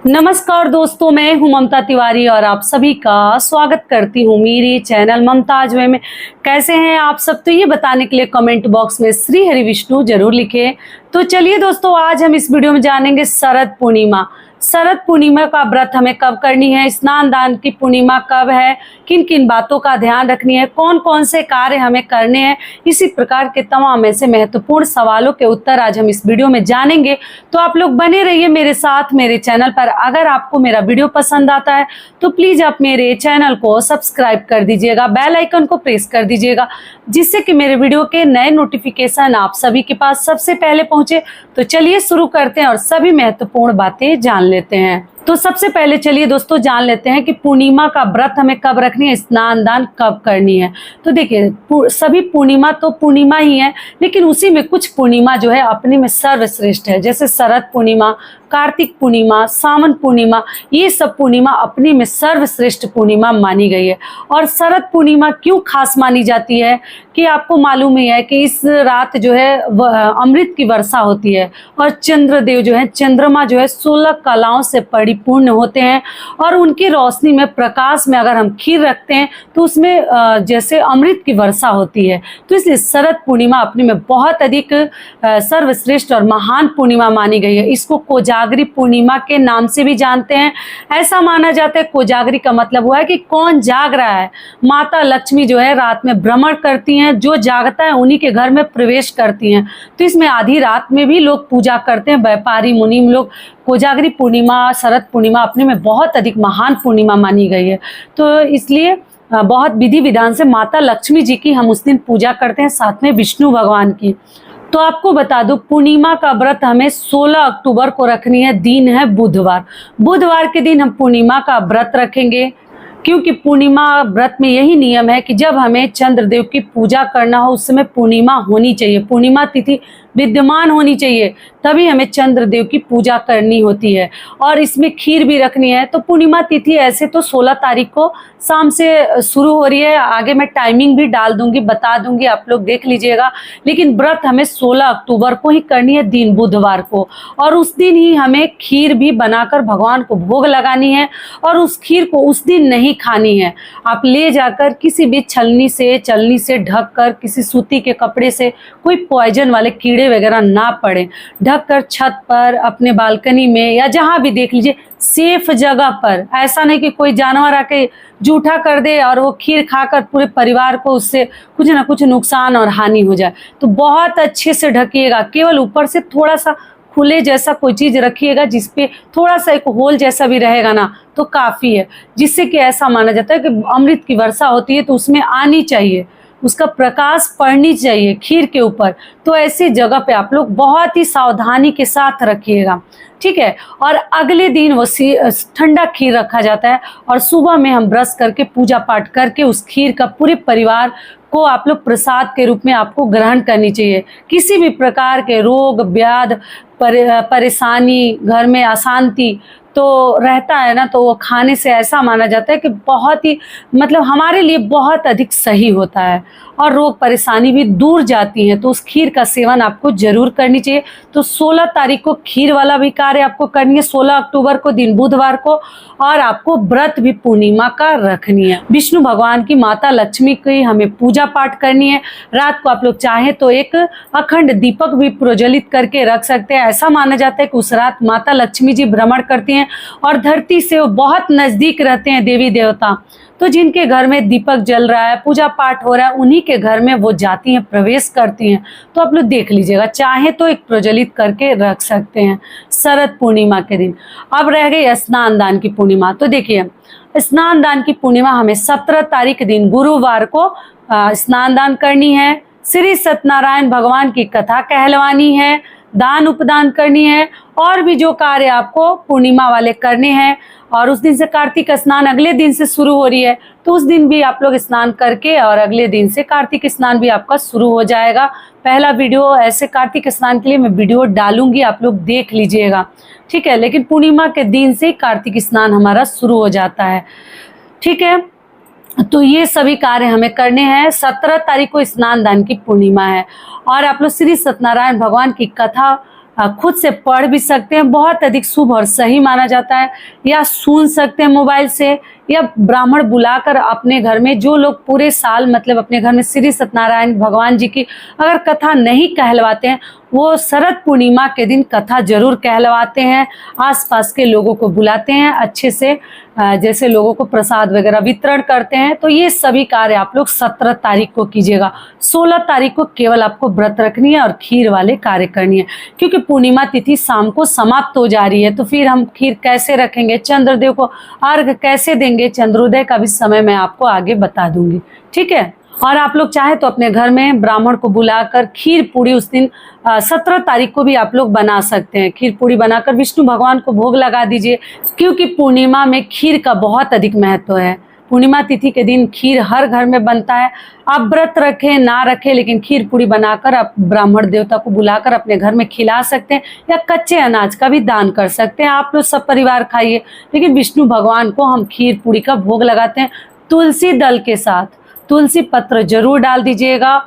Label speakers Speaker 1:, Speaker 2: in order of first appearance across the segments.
Speaker 1: नमस्कार दोस्तों, मैं हूं ममता तिवारी और आप सभी का स्वागत करती हूं मेरे चैनल ममताज में। कैसे हैं आप सब? तो ये बताने के लिए कमेंट बॉक्स में श्री हरि विष्णु जरूर लिखें। तो चलिए दोस्तों, आज हम इस वीडियो में जानेंगे शरद पूर्णिमा। शरद पूर्णिमा का व्रत हमें कब करनी है, स्नान दान की पूर्णिमा कब है, किन किन बातों का ध्यान रखनी है, कौन कौन से कार्य हमें करने हैं, इसी प्रकार के तमाम ऐसे महत्वपूर्ण सवालों के उत्तर आज हम इस वीडियो में जानेंगे। तो आप लोग बने रहिए मेरे साथ मेरे चैनल पर। अगर आपको मेरा वीडियो पसंद आता है तो प्लीज आप मेरे चैनल को सब्सक्राइब कर दीजिएगा, बेल आइकन को प्रेस कर दीजिएगा, जिससे कि मेरे वीडियो के नए नोटिफिकेशन आप सभी के पास सबसे पहले पहुंचे। तो चलिए शुरू करते हैं और सभी महत्वपूर्ण बातें जान लेते हैं। तो सबसे पहले चलिए दोस्तों जान लेते हैं कि पूर्णिमा का व्रत हमें कब रखनी है, स्नान दान कब करनी है। तो देखिए, सभी पूर्णिमा तो पूर्णिमा ही है, लेकिन उसी में कुछ पूर्णिमा जो है अपने में सर्वश्रेष्ठ है। जैसे शरद पूर्णिमा, कार्तिक पूर्णिमा, सावन पूर्णिमा, ये सब पूर्णिमा अपनी में सर्वश्रेष्ठ पूर्णिमा मानी गई है। और शरद पूर्णिमा क्यों खास मानी जाती है कि आपको मालूम ही है कि इस रात जो है अमृत की वर्षा होती है और चंद्रदेव जो है, चंद्रमा जो है 16 कलाओं से परिपूर्ण होते हैं और उनकी रोशनी में, प्रकाश में अगर हम खीर रखते हैं तो उसमें जैसे अमृत की वर्षा होती है। तो इसलिए शरद पूर्णिमा अपने में बहुत अधिक सर्वश्रेष्ठ और महान पूर्णिमा मानी गई है। इसको कोजागरी पूर्णिमा के नाम से भी जानते हैं। ऐसा माना जाता है, कोजागरी का मतलब हुआ है कि कौन जाग रहा है। माता लक्ष्मी जो है रात में भ्रमण करती हैं, जो जागता है उन्हीं के घर में प्रवेश करती हैं। तो इसमें आधी रात में भी लोग पूजा करते हैं, व्यापारी मुनीम लोग। कोजागरी पूर्णिमा, शरद पूर्णिमा अपने में बहुत अधिक महान पूर्णिमा मानी गई है। तो इसलिए बहुत विधि विधान से माता लक्ष्मी जी की हम उस दिन पूजा करते हैं, साथ में विष्णु भगवान की। तो आपको बता दूं, पूर्णिमा का व्रत हमें 16 अक्टूबर को रखनी है। दिन है बुधवार। बुधवार के दिन हम पूर्णिमा का व्रत रखेंगे, क्योंकि पूर्णिमा व्रत में यही नियम है कि जब हमें चंद्रदेव की पूजा करना हो उस समय पूर्णिमा होनी चाहिए, पूर्णिमा तिथि विद्यमान होनी चाहिए, तभी हमें चंद्रदेव की पूजा करनी होती है। और इसमें खीर भी रखनी है। तो पूर्णिमा तिथि ऐसे तो 16 तारीख को शाम से शुरू हो रही है। आगे मैं टाइमिंग भी डाल दूंगी, बता दूंगी, आप लोग देख लीजिएगा। लेकिन व्रत हमें 16 अक्टूबर को ही करनी है, दिन बुधवार को। और उस दिन ही हमें खीर भी बनाकर भगवान को भोग लगानी है। और उस खीर को उस दिन नहीं खानी है। आप ले जाकर किसी भी चलनी से ढक कर, किसी सूती के कपड़े से, कोई पॉइजन वाले कीड़े वगैरह ना पड़े, ढक कर छत पर, अपने बालकनी में या जहां भी देख लीजिए सेफ जगह पर। ऐसा नहीं कि कोई जानवर आके जूठा कर दे और वो खीर खाकर पूरे परिवार को उससे कुछ ना कुछ नुकसान और हानि हो जाए। तो बहुत अच्छे से ढकिएगा। केवल ऊपर से थोड़ा सा खुले जैसा कोई चीज रखिएगा, जिसपे थोड़ा सा एक होल जैसा भी रहेगा ना तो काफी है। जिससे कि ऐसा माना जाता है कि अमृत की वर्षा होती है तो उसमें आनी चाहिए, उसका प्रकाश पड़नी चाहिए खीर के ऊपर। तो ऐसी जगह पे आप लोग बहुत ही सावधानी के साथ रखिएगा, ठीक है। और अगले दिन वो ठंडा खीर रखा जाता है और सुबह में हम ब्रश करके पूजा पाठ करके उस खीर का पूरे परिवार को आप लोग प्रसाद के रूप में आपको ग्रहण करनी चाहिए। किसी भी प्रकार के रोग व्याध, परेशानी, घर में अशांति तो रहता है ना, तो वो खाने से ऐसा माना जाता है कि बहुत ही मतलब हमारे लिए बहुत अधिक सही होता है और रोग परेशानी भी दूर जाती है। तो उस खीर का सेवन आपको जरूर करनी चाहिए। तो 16 तारीख को खीर वाला भी कार्य आपको करनी है, 16 अक्टूबर को दिन बुधवार को। और आपको व्रत भी पूर्णिमा का रखनी है। विष्णु भगवान की, माता लक्ष्मी की हमें पूजा पाठ करनी है। रात को आप लोग चाहें तो एक अखंड दीपक भी प्रज्वलित करके रख सकते हैं। ऐसा माना जाता है कि उस रात माता लक्ष्मी जी भ्रमण करती हैं और धरती से वो बहुत नजदीक रहते हैं, देवी देवता। तो जिनके घर में दीपक जल रहा है, पूजा पाठ हो रहा है, उन्हीं के घर में वो जाती हैं, प्रवेश करती हैं। तो आप लोग देख लीजिएगा, चाहे तो एक प्रज्वलित करके रख सकते हैं शरद पूर्णिमा के दिन। अब रह गई स्नान दान की पूर्णिमा। तो देखिए, स्नान दान की पूर्णिमा हमें 17 तारीख दिन गुरुवार को स्नान दान करनी है। श्री सत्यनारायण भगवान की कथा कहलवानी है, दान उपदान करनी है और भी जो कार्य आपको पूर्णिमा वाले करने हैं। और उस दिन से कार्तिक स्नान अगले दिन से शुरू हो रही है, तो उस दिन भी आप लोग स्नान करके और अगले दिन से कार्तिक स्नान भी आपका शुरू हो जाएगा। पहला वीडियो ऐसे कार्तिक स्नान के लिए मैं वीडियो डालूंगी, आप लोग देख लीजिएगा, ठीक है। लेकिन पूर्णिमा के दिन से कार्तिक स्नान हमारा शुरू हो जाता है, ठीक है। तो ये सभी कार्य हमें करने हैं। 17 तारीख को स्नान दान की पूर्णिमा है और आप लोग श्री सत्यनारायण भगवान की कथा खुद से पढ़ भी सकते हैं, बहुत अधिक शुभ और सही माना जाता है, या सुन सकते हैं मोबाइल से, या ब्राह्मण बुलाकर अपने घर में, जो लोग पूरे साल मतलब अपने घर में श्री सत्यनारायण भगवान जी की अगर कथा नहीं कहलवाते हैं, वो शरद पूर्णिमा के दिन कथा जरूर कहलवाते हैं, आसपास के लोगों को बुलाते हैं, अच्छे से जैसे लोगों को प्रसाद वगैरह वितरण करते हैं। तो ये सभी कार्य आप लोग 17 तारीख को कीजिएगा। 16 तारीख को केवल आपको व्रत रखनी है और खीर वाले कार्य करनी है, क्योंकि पूर्णिमा तिथि शाम को समाप्त हो जा रही है, तो फिर हम खीर कैसे रखेंगे, चंद्रदेव को अर्घ कैसे देंगे, चंद्रोदय का भी समय मैं आपको आगे बता दूंगी, ठीक है। और आप लोग चाहे तो अपने घर में ब्राह्मण को बुलाकर खीर पूरी उस दिन 17 तारीख को भी आप लोग बना सकते हैं। खीर पूरी बनाकर विष्णु भगवान को भोग लगा दीजिए, क्योंकि पूर्णिमा में खीर का बहुत अधिक महत्व है। पूर्णिमा तिथि के दिन खीर हर घर में बनता है। आप व्रत रखें ना रखें, लेकिन खीर पूरी बनाकर आप ब्राह्मण देवता को बुलाकर अपने घर में खिला सकते हैं, या कच्चे अनाज का भी दान कर सकते हैं। आप लोग सब परिवार खाइए, लेकिन विष्णु भगवान को हम खीर पूरी का भोग लगाते हैं तुलसी दल के साथ। तुलसी पत्र जरूर डाल दीजिएगा।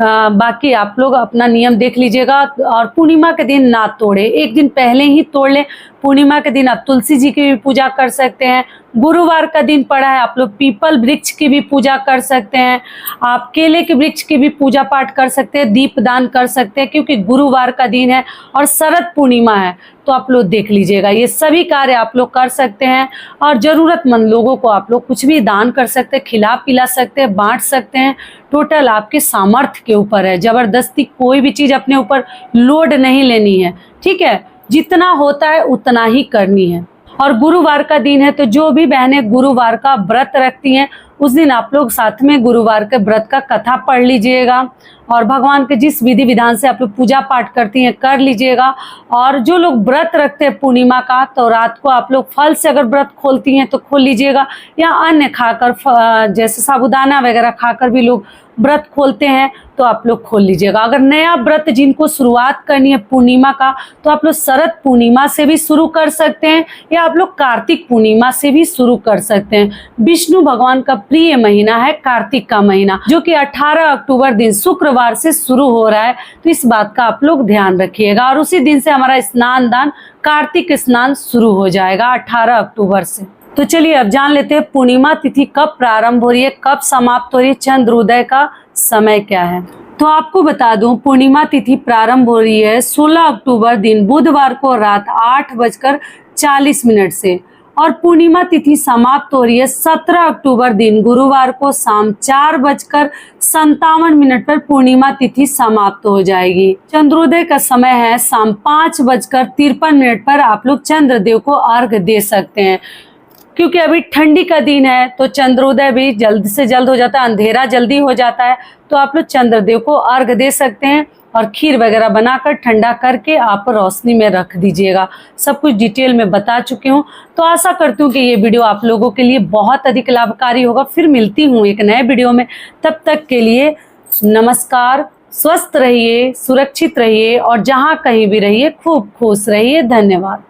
Speaker 1: बाकी आप लोग अपना नियम देख लीजिएगा। और पूर्णिमा के दिन ना तोड़े, एक दिन पहले ही तोड़ लें। पूर्णिमा के दिन आप तुलसी जी की भी पूजा कर सकते हैं। गुरुवार का दिन पड़ा है, आप लोग पीपल वृक्ष की भी पूजा कर सकते हैं। आप केले के वृक्ष की भी पूजा पाठ कर सकते हैं, दीप दान कर सकते हैं, क्योंकि गुरुवार का दिन है और शरद पूर्णिमा है। तो आप लोग देख लीजिएगा, ये सभी कार्य आप लोग कर सकते हैं। और जरूरतमंद लोगों को आप लोग कुछ भी दान कर सकते हैं, खिला पिला सकते हैं, बांट सकते हैं। टोटल आपके सामर्थ्य के ऊपर है। जबरदस्ती कोई भी चीज अपने ऊपर लोड नहीं लेनी है, ठीक है। जितना होता है उतना ही करनी है। और गुरुवार का दिन है, तो जो भी बहनें गुरुवार का व्रत रखती हैं, उस दिन आप लोग साथ में गुरुवार के व्रत का कथा पढ़ लीजिएगा, और भगवान के जिस विधि विधान से आप लोग पूजा पाठ करती हैं कर लीजिएगा। और जो लोग व्रत रखते हैं पूर्णिमा का, तो रात को आप लोग फल से अगर व्रत खोलती हैं तो खोल लीजिएगा, या अन्य खाकर जैसे साबूदाना वगैरह खाकर भी लोग व्रत खोलते हैं, तो आप लोग खोल लीजिएगा। अगर नया व्रत जिनको शुरुआत करनी है पूर्णिमा का, तो आप लोग शरद पूर्णिमा से भी शुरू कर सकते हैं, या आप लोग कार्तिक पूर्णिमा से भी शुरू कर सकते हैं। विष्णु भगवान का प्रिय महीना है कार्तिक का महीना, जो कि 18 अक्टूबर दिन शुक्रवार से शुरू हो रहा है। तो इस बात का आप लोग ध्यान रखिएगा। और उसी दिन से हमारा स्नान दान कार्तिक स्नान शुरू हो जाएगा 18 अक्टूबर से। तो चलिए अब जान लेते हैं पूर्णिमा तिथि कब प्रारंभ हो रही है, कब समाप्त हो रही है, चंद्रोदय का समय क्या है। तो आपको बता दूं, पूर्णिमा तिथि प्रारंभ हो रही है 16 अक्टूबर दिन बुधवार को रात 8:40 से, और पूर्णिमा तिथि समाप्त हो रही है 17 अक्टूबर दिन गुरुवार को शाम 4:57 पर पूर्णिमा तिथि समाप्त हो जाएगी। चंद्रोदय का समय है शाम 5:53 पर। आप लोग चंद्रदेव को अर्घ दे सकते हैं, क्योंकि अभी ठंडी का दिन है, तो चंद्रोदय भी जल्द से जल्द हो जाता है, अंधेरा जल्दी हो जाता है। तो आप लोग चंद्रदेव को अर्घ दे सकते हैं, और खीर वगैरह बनाकर ठंडा करके आप रोशनी में रख दीजिएगा। सब कुछ डिटेल में बता चुकी हूँ। तो आशा करती हूँ कि ये वीडियो आप लोगों के लिए बहुत अधिक लाभकारी होगा। फिर मिलती हूँ एक नए वीडियो में, तब तक के लिए नमस्कार। स्वस्थ रहिए, सुरक्षित रहिए, और जहाँ कहीं भी रहिए खूब खुश रहिए। धन्यवाद।